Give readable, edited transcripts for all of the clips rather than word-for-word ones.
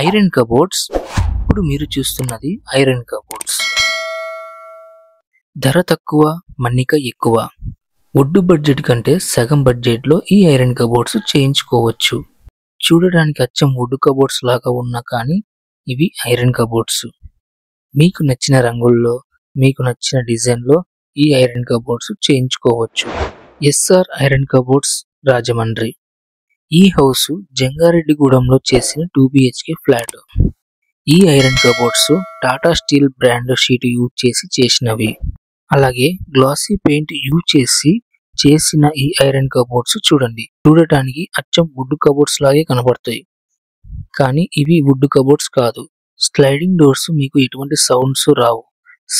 Iron cupboards. ఇప్పుడు మీరు చూస్తున్నది ఐరన్ కబోర్డ్స్. ధర తక్కువ, మన్నిక ఎక్కువ. వుడ్ బడ్జెట్ కంటే సగం బడ్జెట్లో ఈ ఐరన్ కబోర్డ్స్ చేయించుకోవచ్చు. చూడడానికి అచ్చం వుడ్ కబోర్డ్స్ లాగా ఉన్నా కానీ ఇవి ఐరన్ కబోర్డ్స్. మీకు నచ్చిన రంగుల్లో, మీకు నచ్చిన డిజైన్లో ఈ ఐరన్ కబోర్డ్స్ చేయించుకోవచ్చు. SR iron cupboards, Rajahmundry. ఈ హౌస్ జంగారెడ్డిగూడెంలో చేసిన 2 BHK ఫ్లాట్. ఈ iron cupboards Tata steel brand sheet use చేసి చేసినవి. అలాగే గ్లాసీ పెయింట్ యూజ్ చేసి చేసిన ఈ ఐరన్ కబోర్డ్స్ చూడటానికి అచ్చం వుడ్ కబోర్డ్స్ లాగే కనబడతాయి, కానీ ఇవి వుడ్ కబోర్డ్స్ కాదు. స్లైడింగ్ డోర్స్, మీకు ఎటువంటి సౌండ్స్ రావు.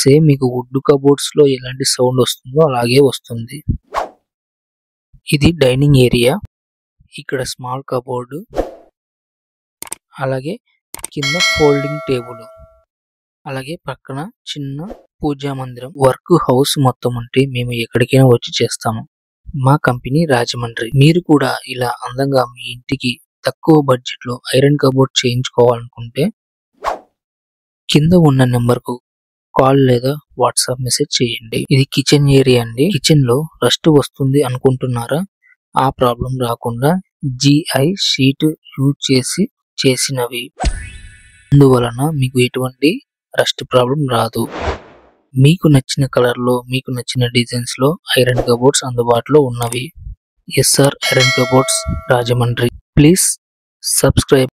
సేమ్ మీకు వుడ్ కబోర్డ్స్ లో ఎలాంటి సౌండ్ వస్తుందో అలాగే వస్తుంది. ఇది డైనింగ్ ఏరియా. ఇక్కడ స్మాల్ కబోర్డ్, అలాగే కింద ఫోల్డింగ్ టేబుల్, అలాగే పక్కన చిన్న పూజా మందిరం. వర్క్ హౌస్ మొత్తం ఉంటే మేము ఎక్కడికైనా వచ్చి చేస్తాము. మా కంపెనీ రాజమండ్రి. మీరు కూడా ఇలా అందంగా మీ ఇంటికి తక్కువ బడ్జెట్ లో ఐరన్ కబోర్డ్ చేయించుకోవాలనుకుంటే కింద ఉన్న నెంబర్కు కాల్ లేదా వాట్సాప్ మెసేజ్ చేయండి. ఇది కిచెన్ ఏరియా అండి. కిచెన్ లో రస్ట్ వస్తుంది అనుకుంటున్నారా? ఆ ప్రాబ్లం రాకుండా GI షీట్ యూజ్ చేసి చేసినవి. అందువలన మీకు ఎటువంటి రస్ట్ ప్రాబ్లం రాదు. మీకు నచ్చిన కలర్ లో, మీకు నచ్చిన డిజైన్స్ లో ఐరన్ కబోర్డ్స్ అందుబాటులో ఉన్నవి. SR iron cupboards, Rajahmundry. Please subscribe.